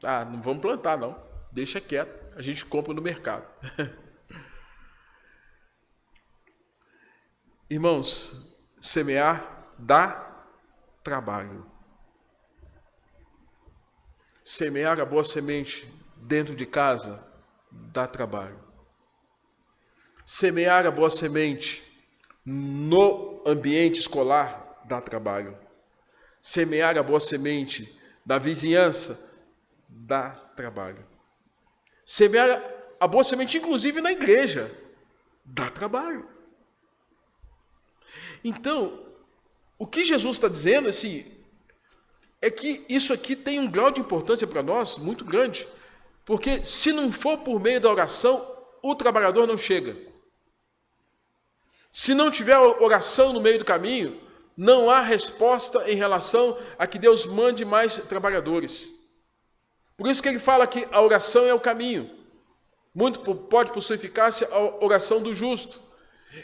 Ah, não vamos plantar, não. Deixa quieto, a gente compra no mercado. Irmãos, semear dá trabalho. Semear a boa semente dentro de casa dá trabalho. Semear a boa semente no ambiente escolar dá trabalho. Semear a boa semente na vizinhança dá trabalho. Semear a boa semente, inclusive na igreja, dá trabalho. Então, o que Jesus está dizendo assim, é que isso aqui tem um grau de importância para nós muito grande, porque se não for por meio da oração, o trabalhador não chega. Se não tiver oração no meio do caminho, não há resposta em relação a que Deus mande mais trabalhadores. Por isso que ele fala que a oração é o caminho. Muito pode por sua eficácia a oração do justo.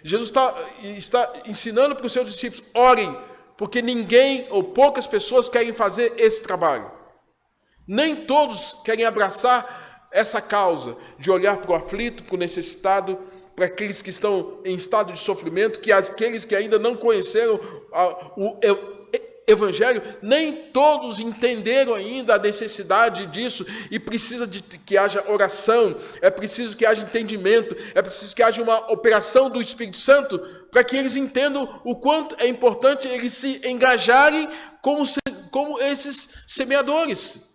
Jesus está ensinando para os seus discípulos, orem, porque ninguém ou poucas pessoas querem fazer esse trabalho. Nem todos querem abraçar essa causa de olhar para o aflito, para o necessitado, para aqueles que estão em estado de sofrimento, que aqueles que ainda não conheceram o Evangelho, nem todos entenderam ainda a necessidade disso, e precisa de que haja oração, é preciso que haja entendimento, é preciso que haja uma operação do Espírito Santo, para que eles entendam o quanto é importante eles se engajarem como esses semeadores.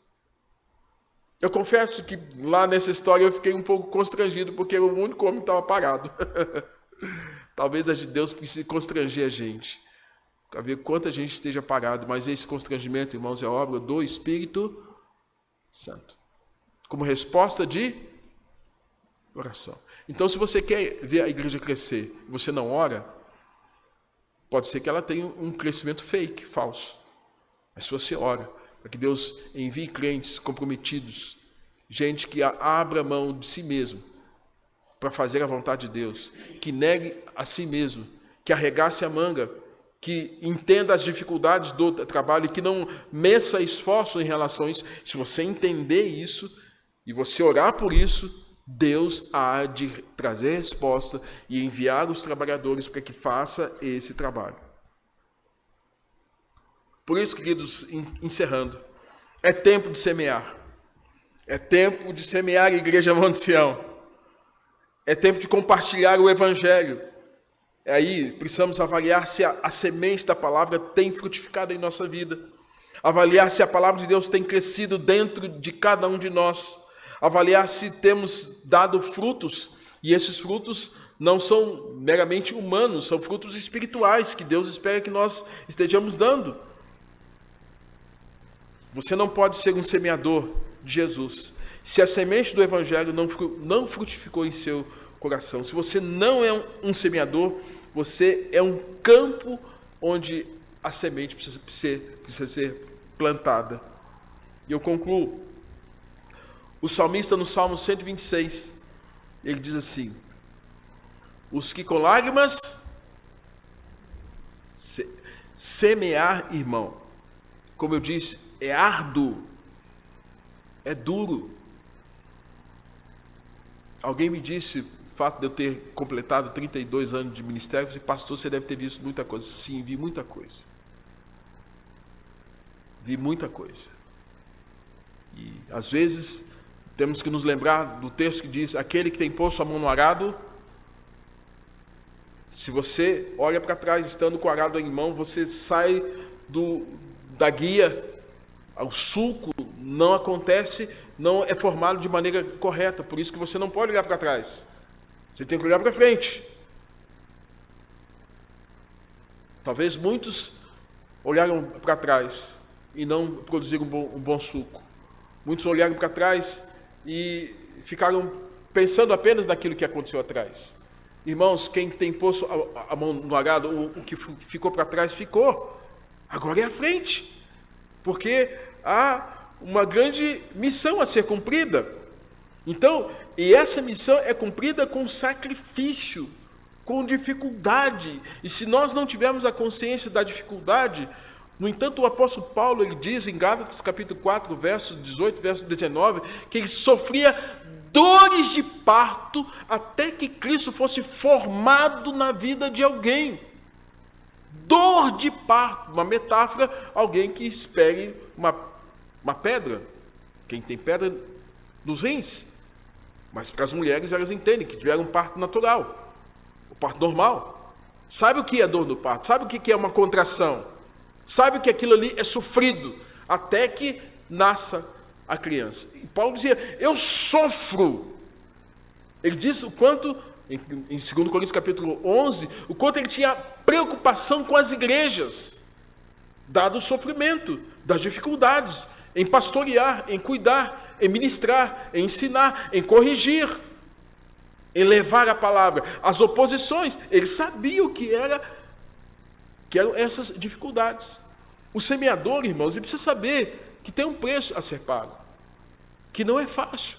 Eu confesso que lá nessa história eu fiquei um pouco constrangido, porque o único homem estava parado. Talvez Deus precise constranger a gente, para ver quanta gente esteja parado, mas esse constrangimento, irmãos, é obra do Espírito Santo, como resposta de oração. Então, se você quer ver a igreja crescer e você não ora, pode ser que ela tenha um crescimento fake, falso. Mas se você ora, para que Deus envie crentes comprometidos, gente que abra mão de si mesmo para fazer a vontade de Deus, que negue a si mesmo, que arregace a manga, que entenda as dificuldades do trabalho e que não meça esforço em relação a isso. Se você entender isso e você orar por isso, Deus há de trazer resposta e enviar os trabalhadores para que faça esse trabalho. Por isso, queridos, encerrando, é tempo de semear. É tempo de semear a Igreja Monte Sião. É tempo de compartilhar o Evangelho. Aí precisamos avaliar se a semente da palavra tem frutificado em nossa vida. Avaliar se a palavra de Deus tem crescido dentro de cada um de nós. Avaliar se temos dado frutos. E esses frutos não são meramente humanos, são frutos espirituais que Deus espera que nós estejamos dando. Você não pode ser um semeador de Jesus se a semente do Evangelho não frutificou em seu coração. Se você não é um semeador, você é um campo onde a semente precisa ser plantada. E eu concluo. O salmista no Salmo 126, ele diz assim: os que com lágrimas semear, irmão, como eu disse, é árduo, é duro. Alguém me disse, o fato de eu ter completado 32 anos de ministério, disse, pastor, você deve ter visto muita coisa. Sim, vi muita coisa. Vi muita coisa. E às vezes temos que nos lembrar do texto que diz, aquele que tem posto a mão no arado, se você olha para trás estando com o arado em mão, você sai da guia O sulco não acontece, não é formado de maneira correta. Por isso que você não pode olhar para trás. Você tem que olhar para frente. Talvez muitos olharam para trás e não produziram um bom sulco. Muitos olharam para trás e ficaram pensando apenas naquilo que aconteceu atrás. Irmãos, quem tem posto a mão no arado, o que ficou para trás, ficou. Agora é a frente. Porque há uma grande missão a ser cumprida. Então, e essa missão é cumprida com sacrifício, com dificuldade. E se nós não tivermos a consciência da dificuldade, no entanto, o apóstolo Paulo, ele diz em Gálatas capítulo 4, verso 18, verso 19, que ele sofria dores de parto até que Cristo fosse formado na vida de alguém. Dor de parto, uma metáfora, alguém que espere uma pedra. Quem tem pedra nos rins. Mas para as mulheres, elas entendem que tiveram um parto natural, o parto normal. Sabe o que é dor do parto? Sabe o que é uma contração? Sabe que aquilo ali é sofrido até que nasça a criança. E Paulo dizia, eu sofro. Ele diz o quanto, em 2 Coríntios capítulo 11, o quanto ele tinha preocupação com as igrejas, dado o sofrimento, das dificuldades, em pastorear, em cuidar, em ministrar, em ensinar, em corrigir, em levar a palavra. As oposições, ele sabia o que eram essas dificuldades. O semeador, irmãos, ele precisa saber que tem um preço a ser pago, que não é fácil,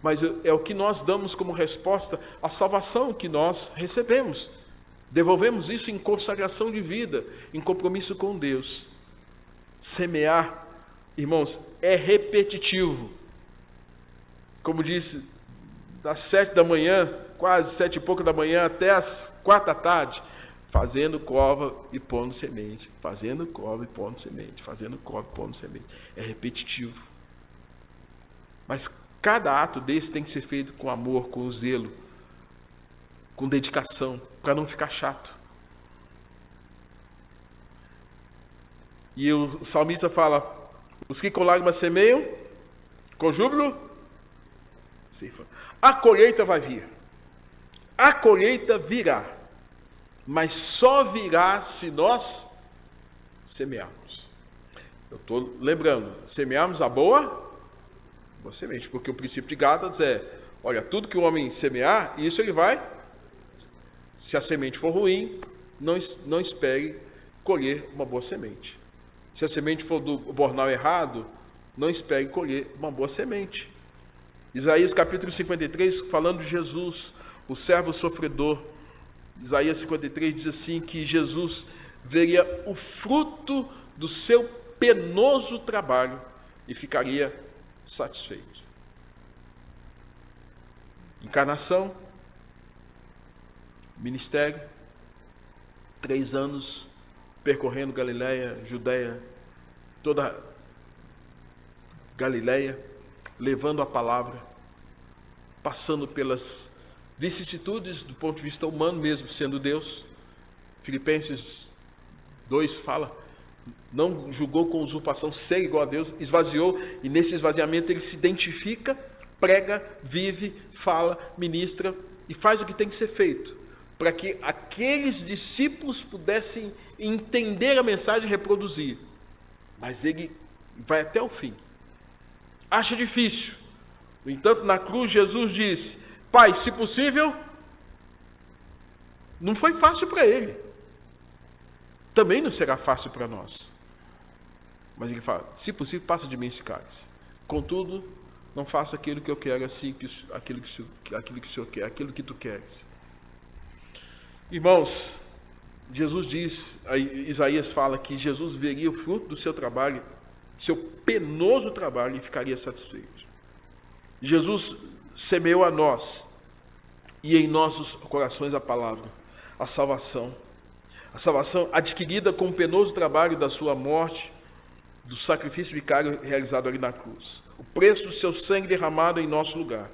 mas é o que nós damos como resposta à salvação que nós recebemos. Devolvemos isso em consagração de vida, em compromisso com Deus. Semear, irmãos, é repetitivo. Como disse, das 7 da manhã, quase 7 e pouco da manhã, até as 4 da tarde, fazendo cova e pondo semente, fazendo cova e pondo semente, fazendo cova e pondo semente. É repetitivo. Mas cada ato desse tem que ser feito com amor, com zelo, com dedicação, para não ficar chato. E o salmista fala, os que com lágrimas semeiam, com júbilo, a colheita vai vir. A colheita virá. Mas só virá se nós semearmos. Eu estou lembrando, semearmos a boa semente, porque o princípio de Gálatas é, olha, tudo que o homem semear, isso ele vai, se a semente for ruim, não espere colher uma boa semente. Se a semente for do bornal errado, não espere colher uma boa semente. Isaías capítulo 53, falando de Jesus, o servo sofredor, Isaías 53 diz assim, que Jesus veria o fruto do seu penoso trabalho e ficaria satisfeito. Encarnação, ministério, 3 anos percorrendo Galileia, Judeia, toda Galileia, levando a palavra, passando pelas vicissitudes do ponto de vista humano mesmo, sendo Deus. Filipenses 2 fala, não julgou com usurpação ser igual a Deus, esvaziou, e nesse esvaziamento ele se identifica, prega, vive, fala, ministra e faz o que tem que ser feito, para que aqueles discípulos pudessem entender a mensagem e reproduzir. Mas ele vai até o fim. Acha difícil. No entanto, na cruz Jesus disse, Pai, se possível, não foi fácil para ele. Também não será fácil para nós. Mas ele fala, se possível, passa de mim esse cálice. Contudo, não faça aquilo que eu quero, assim, aquilo que o Senhor quer, aquilo que tu queres. Irmãos, Jesus diz, Isaías fala que Jesus veria o fruto do seu trabalho, seu penoso trabalho, e ficaria satisfeito. Jesus semeou a nós, e em nossos corações a palavra, a salvação adquirida com o penoso trabalho da sua morte, do sacrifício vicário realizado ali na cruz, o preço do seu sangue derramado em nosso lugar.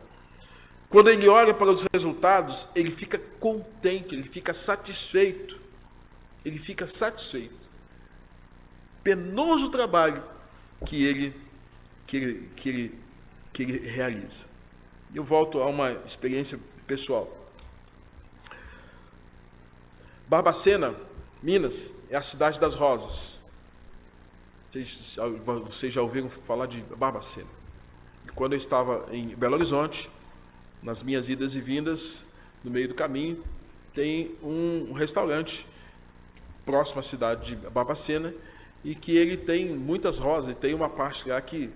Quando ele olha para os resultados, ele fica contente, ele fica satisfeito, penoso trabalho que ele realiza. Eu volto a uma experiência pessoal. Barbacena, Minas, é a cidade das rosas. Vocês já ouviram falar de Barbacena? E quando eu estava em Belo Horizonte, nas minhas idas e vindas, no meio do caminho, tem um restaurante próximo à cidade de Barbacena, e que ele tem muitas rosas, e tem uma parte lá que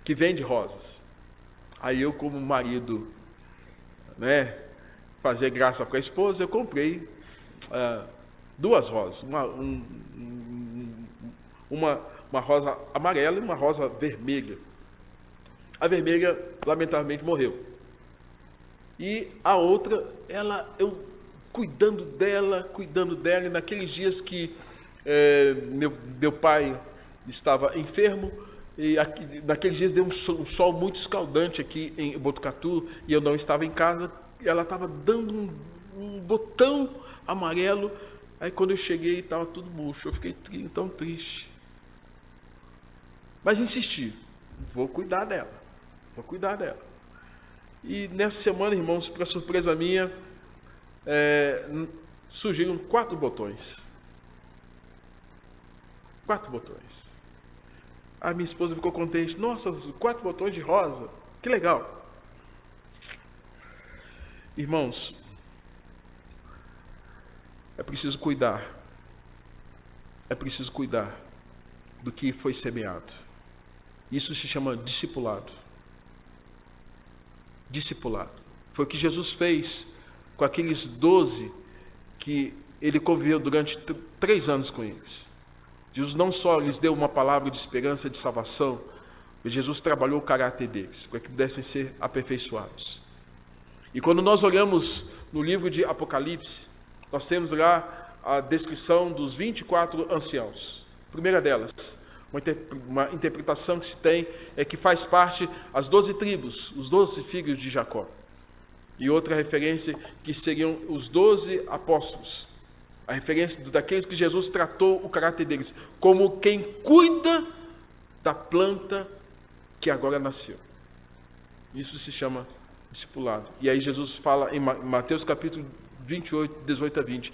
vende rosas. Aí eu, como marido, fazer graça para a esposa, eu comprei 2 rosas, uma rosa amarela e uma rosa vermelha. A vermelha, lamentavelmente, morreu. E a outra, eu cuidando dela, e naqueles dias que meu pai estava enfermo, e naqueles dias deu um sol muito escaldante aqui em Botucatu, e eu não estava em casa, e ela estava dando um botão amarelo. Aí quando eu cheguei, estava tudo murcho, eu fiquei tão triste. Mas insisti, vou cuidar dela. E nessa semana, irmãos, para surpresa minha, surgiram 4 botões. 4 botões. A minha esposa ficou contente. Nossa, 4 botões de rosa. Que legal. Irmãos, é preciso cuidar. É preciso cuidar do que foi semeado. Isso se chama discipulado. Discipulado. Foi o que Jesus fez com aqueles 12 que ele conviveu durante 3 anos com eles. Jesus não só lhes deu uma palavra de esperança, de salvação, mas Jesus trabalhou o caráter deles, para que pudessem ser aperfeiçoados. E quando nós olhamos no livro de Apocalipse, nós temos lá a descrição dos 24 anciãos. A primeira delas, uma interpretação que se tem, é que faz parte as 12 tribos, os 12 filhos de Jacó. E outra referência que seriam os 12 apóstolos. A referência daqueles que Jesus tratou o caráter deles, como quem cuida da planta que agora nasceu. Isso se chama discipulado. E aí Jesus fala em Mateus capítulo 28, 18 a 20.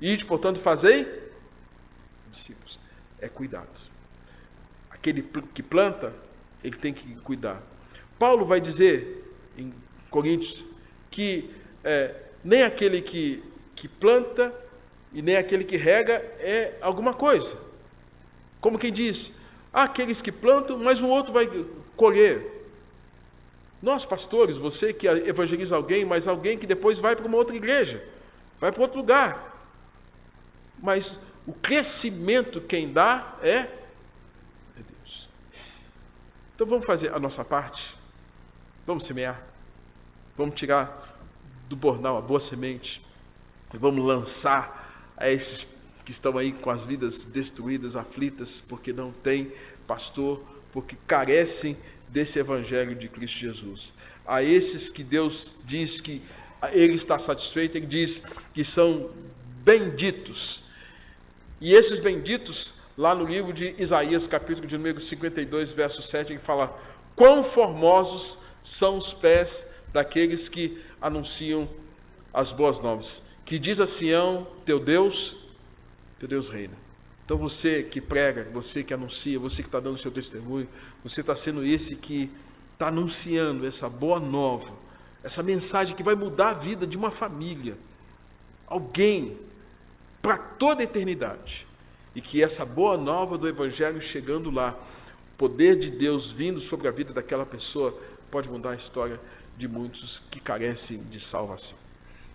Ide, portanto, fazei discípulos. É cuidado. Aquele que planta, ele tem que cuidar. Paulo vai dizer em Coríntios que nem aquele que planta e nem aquele que rega é alguma coisa. Como quem diz, há aqueles que plantam, mas o outro vai colher. Nós, pastores, você que evangeliza alguém, mas alguém que depois vai para uma outra igreja, vai para outro lugar. Mas o crescimento quem dá é Deus. Então vamos fazer a nossa parte. Vamos semear. Vamos tirar do bornal a boa semente. E vamos lançar a esses que estão aí com as vidas destruídas, aflitas, porque não tem pastor, porque carecem desse evangelho de Cristo Jesus. A esses que Deus diz que Ele está satisfeito, Ele diz que são benditos. E esses benditos, lá no livro de Isaías, capítulo de número 52, verso 7, ele fala: quão formosos são os pés daqueles que anunciam as boas novas, que diz a Sião, teu Deus reina. Então você que prega, você que anuncia, você que está dando o seu testemunho, você está sendo esse que está anunciando essa boa nova, essa mensagem que vai mudar a vida de uma família, alguém, para toda a eternidade. E que essa boa nova do Evangelho chegando lá, o poder de Deus vindo sobre a vida daquela pessoa, pode mudar a história de muitos que carecem de salvação.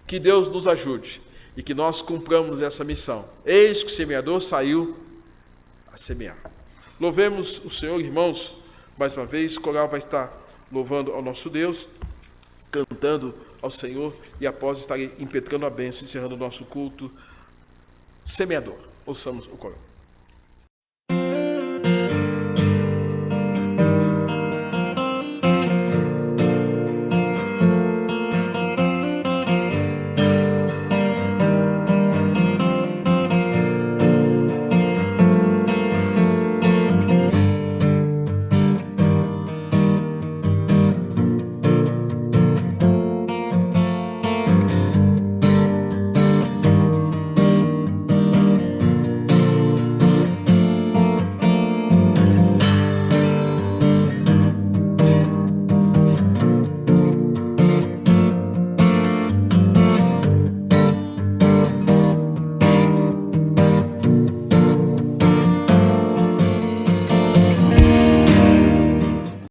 Que Deus nos ajude e que nós cumpramos essa missão. Eis que o semeador saiu a semear. Louvemos o Senhor, irmãos. Mais uma vez, o coral vai estar louvando ao nosso Deus, cantando ao Senhor, e após estarei impetrando a bênção, encerrando o nosso culto semeador. Ouçamos o coral.